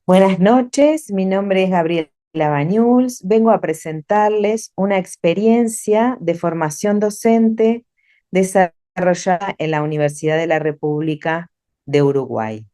Buenas noches, mi nombre es Gabriela Bañuls. Vengo a presentarles una experiencia de formación docente desarrollada en la Universidad de la República de Uruguay.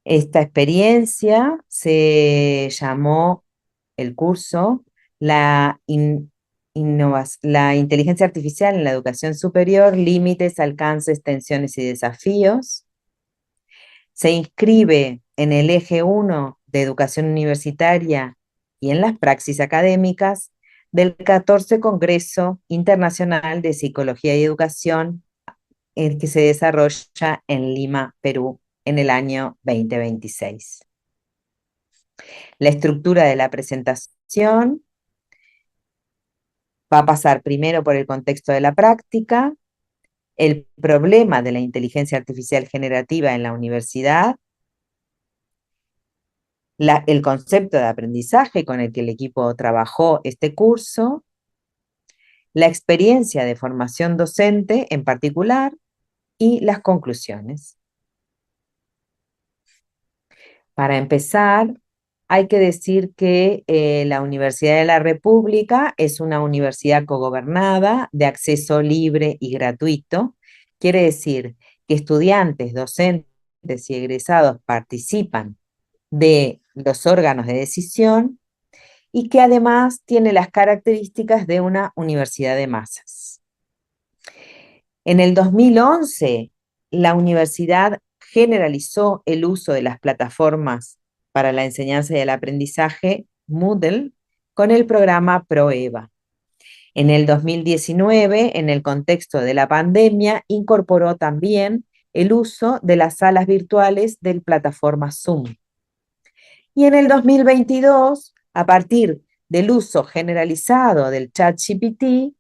Esta experiencia se llamó el curso la inteligencia artificial en la educación superior, límites, alcances, tensiones y desafíos. Se inscribe en el eje 1 de educación universitaria y en las praxis académicas del 14 Congreso Internacional de Psicología y Educación, el que se desarrolla en Lima, Perú, en el año 2026. La estructura de la presentación va a pasar primero por el contexto de la práctica, el problema de la inteligencia artificial generativa en la universidad, el concepto de aprendizaje con el que el equipo trabajó este curso, la experiencia de formación docente en particular y las conclusiones. Para empezar, hay que decir que la Universidad de la República es una universidad cogobernada de acceso libre y gratuito. Quiere decir que estudiantes, docentes y egresados participan de los órganos de decisión y que además tiene las características de una universidad de masas. En el 2011, la universidad generalizó el uso de las plataformas para la enseñanza y el aprendizaje Moodle con el programa ProEva. En el 2019, en el contexto de la pandemia, incorporó también el uso de las salas virtuales de plataforma Zoom. Y en el 2022, a partir del uso generalizado del ChatGPT,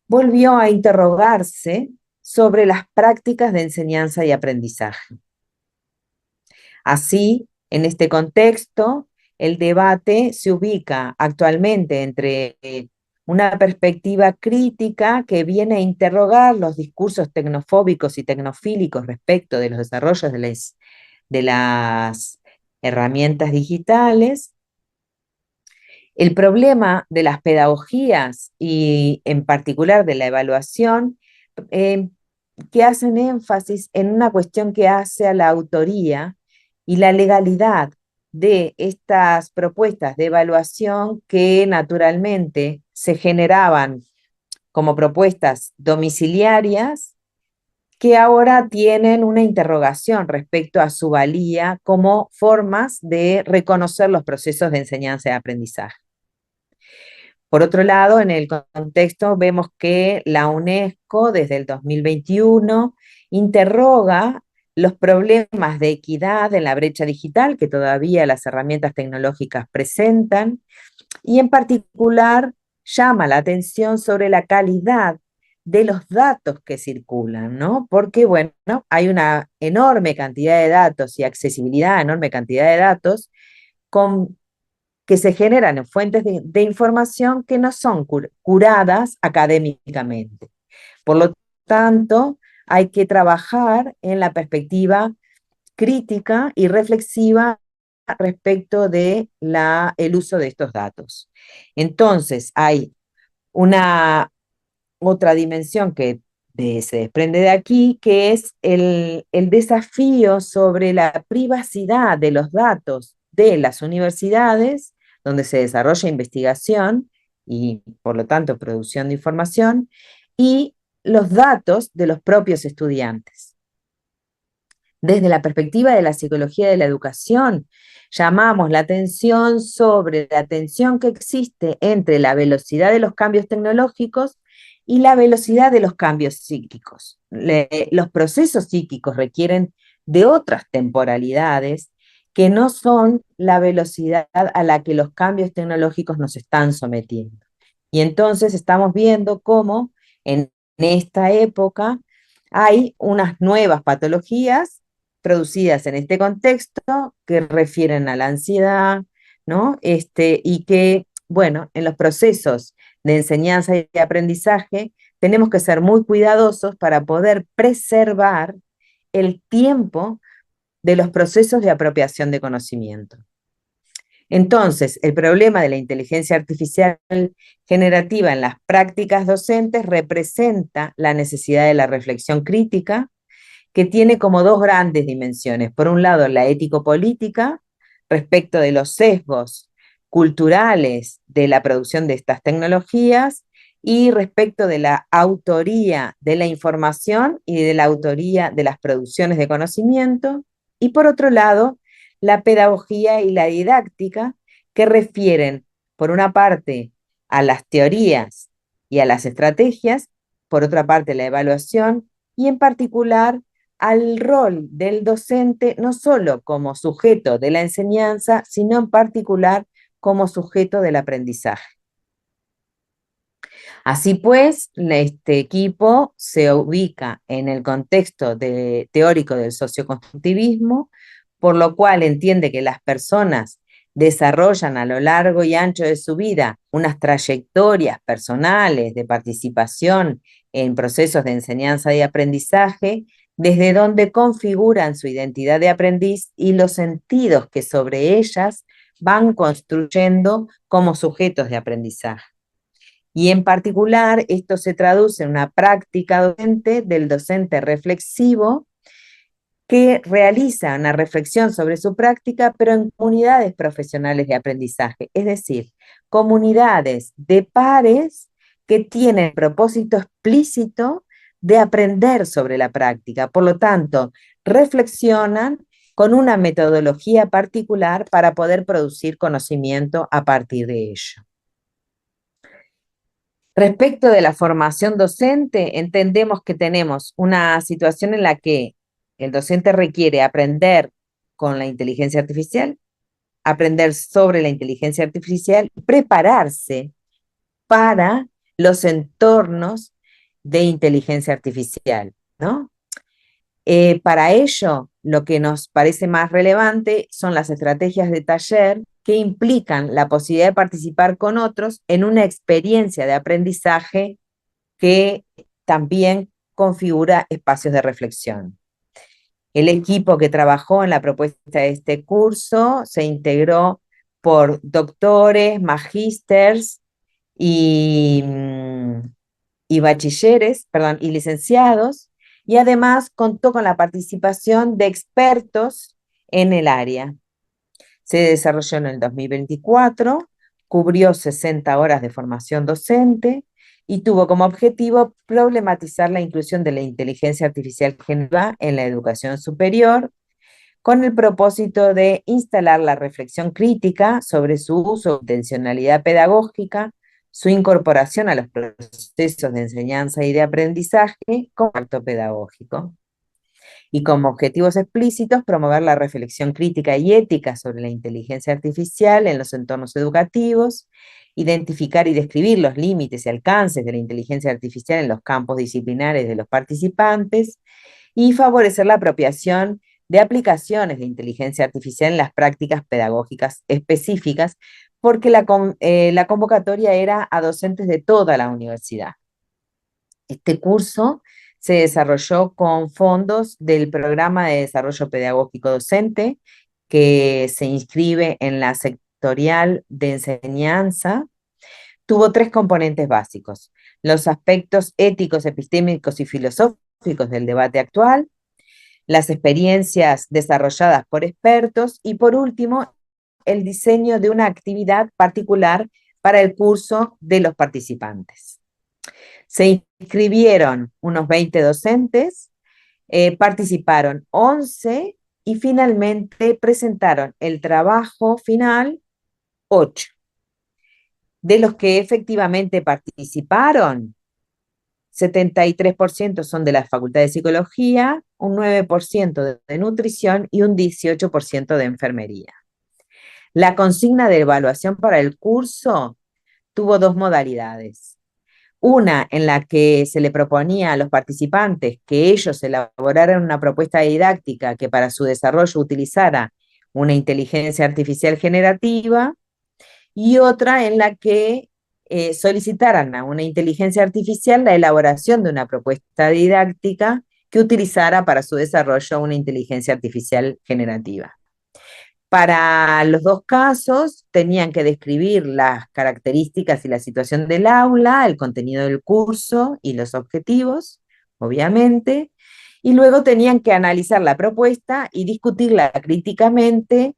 volvió a interrogarse sobre las prácticas de enseñanza y aprendizaje. Así, en este contexto, el debate se ubica actualmente entre una perspectiva crítica que viene a interrogar los discursos tecnofóbicos y tecnofílicos respecto de los desarrollos de las herramientas digitales, el problema de las pedagogías y en particular de la evaluación, eh, que hacen énfasis en una cuestión que hace a la autoría y la legalidad de estas propuestas de evaluación que naturalmente se generaban como propuestas domiciliarias que ahora tienen una interrogación respecto a su valía como formas de reconocer los procesos de enseñanza y aprendizaje. Por otro lado, en el contexto vemos que la UNESCO desde el 2021 interroga los problemas de equidad en la brecha digital que todavía las herramientas tecnológicas presentan y en particular llama la atención sobre la calidad de los datos que circulan, ¿no? Porque, bueno, hay una enorme cantidad de datos y accesibilidad a enorme cantidad de datos con que se generan en fuentes de información que no son curadas académicamente. Por lo tanto, hay que trabajar en la perspectiva crítica y reflexiva respecto de el uso de estos datos. Entonces, hay una otra dimensión que se desprende de aquí, que es el desafío sobre la privacidad de los datos de las universidades, donde se desarrolla investigación y, por lo tanto, producción de información, y los datos de los propios estudiantes. Desde la perspectiva de la psicología de la educación, llamamos la atención sobre la tensión que existe entre la velocidad de los cambios tecnológicos y la velocidad de los cambios psíquicos. Los procesos psíquicos requieren de otras temporalidades que no son la velocidad a la que los cambios tecnológicos nos están sometiendo. Y entonces estamos viendo cómo en esta época hay unas nuevas patologías producidas en este contexto que refieren a la ansiedad, ¿no? Y que, bueno, en los procesos de enseñanza y aprendizaje tenemos que ser muy cuidadosos para poder preservar el tiempo de los procesos de apropiación de conocimiento. Entonces, el problema de la inteligencia artificial generativa en las prácticas docentes representa la necesidad de la reflexión crítica, que tiene como dos grandes dimensiones. Por un lado, la ético-política, respecto de los sesgos culturales de la producción de estas tecnologías, y respecto de la autoría de la información y de la autoría de las producciones de conocimiento. Y por otro lado, la pedagogía y la didáctica, que refieren, por una parte, a las teorías y a las estrategias, por otra parte, la evaluación, y en particular al rol del docente, no solo como sujeto de la enseñanza, sino en particular como sujeto del aprendizaje. Así pues, este equipo se ubica en el contexto teórico del socioconstructivismo, por lo cual entiende que las personas desarrollan a lo largo y ancho de su vida unas trayectorias personales de participación en procesos de enseñanza y aprendizaje, desde donde configuran su identidad de aprendiz y los sentidos que sobre ellas van construyendo como sujetos de aprendizaje. Y en particular, esto se traduce en una práctica docente del docente reflexivo que realiza una reflexión sobre su práctica, pero en comunidades profesionales de aprendizaje, es decir, comunidades de pares que tienen el propósito explícito de aprender sobre la práctica. Por lo tanto, reflexionan con una metodología particular para poder producir conocimiento a partir de ello. Respecto de la formación docente, entendemos que tenemos una situación en la que el docente requiere aprender con la inteligencia artificial, aprender sobre la inteligencia artificial, prepararse para los entornos de inteligencia artificial, ¿no? Para ello, lo que nos parece más relevante son las estrategias de taller que implican la posibilidad de participar con otros en una experiencia de aprendizaje que también configura espacios de reflexión. El equipo que trabajó en la propuesta de este curso se integró por doctores, magísters y, y bachilleres, perdón, y licenciados, y además contó con la participación de expertos en el área. Se desarrolló en el 2024, cubrió 60 horas de formación docente y tuvo como objetivo problematizar la inclusión de la inteligencia artificial generativa en la educación superior, con el propósito de instalar la reflexión crítica sobre su uso, intencionalidad pedagógica, su incorporación a los procesos de enseñanza y de aprendizaje como acto pedagógico. Y como objetivos explícitos, promover la reflexión crítica y ética sobre la inteligencia artificial en los entornos educativos, identificar y describir los límites y alcances de la inteligencia artificial en los campos disciplinares de los participantes, y favorecer la apropiación de aplicaciones de inteligencia artificial en las prácticas pedagógicas específicas, porque la convocatoria era a docentes de toda la universidad. Este curso se desarrolló con fondos del Programa de Desarrollo Pedagógico Docente, que se inscribe en la sectorial de enseñanza. Tuvo tres componentes básicos: los aspectos éticos, epistémicos y filosóficos del debate actual, las experiencias desarrolladas por expertos y, por último, el diseño de una actividad particular para el curso de los participantes. Se inscribieron unos 20 docentes, participaron 11 y finalmente presentaron el trabajo final 8. De los que efectivamente participaron, 73% son de la Facultad de Psicología, un 9% de nutrición y un 18% de enfermería. La consigna de evaluación para el curso tuvo dos modalidades. Una en la que se le proponía a los participantes que ellos elaboraran una propuesta didáctica que para su desarrollo utilizara una inteligencia artificial generativa, y otra en la que solicitaran a una inteligencia artificial la elaboración de una propuesta didáctica que utilizara para su desarrollo una inteligencia artificial generativa. Para los dos casos tenían que describir las características y la situación del aula, el contenido del curso y los objetivos, obviamente, y luego tenían que analizar la propuesta y discutirla críticamente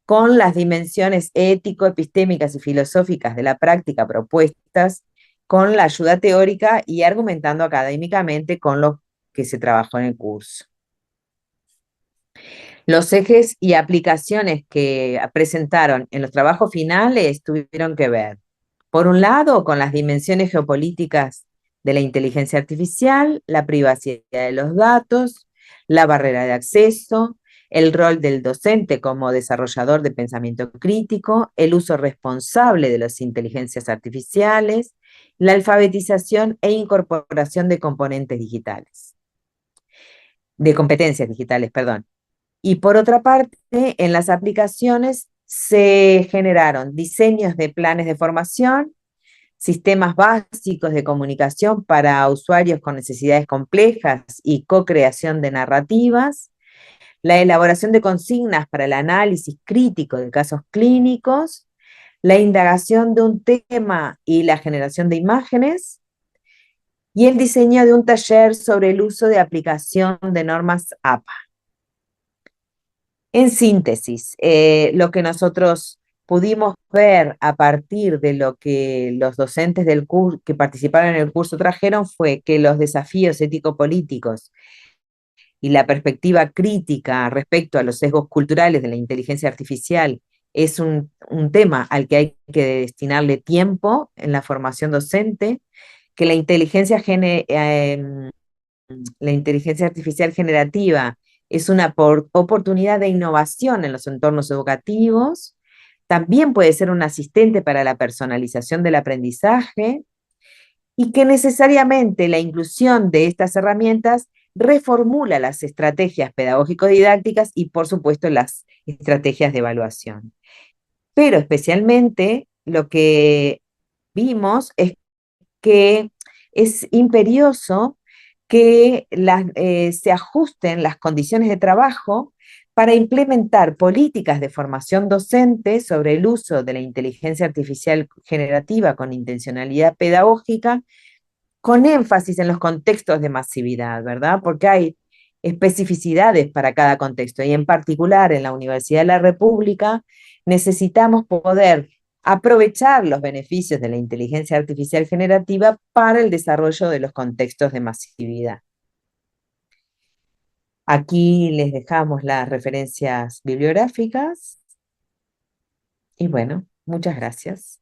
con las dimensiones ético, epistémicas y filosóficas de la práctica propuestas, con la ayuda teórica y argumentando académicamente con lo que se trabajó en el curso. Los ejes y aplicaciones que presentaron en los trabajos finales tuvieron que ver, por un lado, con las dimensiones geopolíticas de la inteligencia artificial, la privacidad de los datos, la barrera de acceso, el rol del docente como desarrollador de pensamiento crítico, el uso responsable de las inteligencias artificiales, la alfabetización e incorporación de componentes digitales, de competencias digitales, perdón. Y por otra parte, en las aplicaciones se generaron diseños de planes de formación, sistemas básicos de comunicación para usuarios con necesidades complejas y co-creación de narrativas, la elaboración de consignas para el análisis crítico de casos clínicos, la indagación de un tema y la generación de imágenes, y el diseño de un taller sobre el uso de aplicación de normas APA. En síntesis, lo que nosotros pudimos ver a partir de lo que los docentes del curso que participaron en el curso trajeron fue que los desafíos ético-políticos y la perspectiva crítica respecto a los sesgos culturales de la inteligencia artificial es un tema al que hay que destinarle tiempo en la formación docente, que la inteligencia artificial generativa es una oportunidad de innovación en los entornos educativos, también puede ser un asistente para la personalización del aprendizaje y que necesariamente la inclusión de estas herramientas reformula las estrategias pedagógico-didácticas y, por supuesto, las estrategias de evaluación. Pero especialmente lo que vimos es que es imperioso que se ajusten las condiciones de trabajo para implementar políticas de formación docente sobre el uso de la inteligencia artificial generativa con intencionalidad pedagógica, con énfasis en los contextos de masividad, ¿verdad? Porque hay especificidades para cada contexto y en particular en la Universidad de la República necesitamos poder aprovechar los beneficios de la inteligencia artificial generativa para el desarrollo de los contextos de masividad. Aquí les dejamos las referencias bibliográficas y bueno, muchas gracias.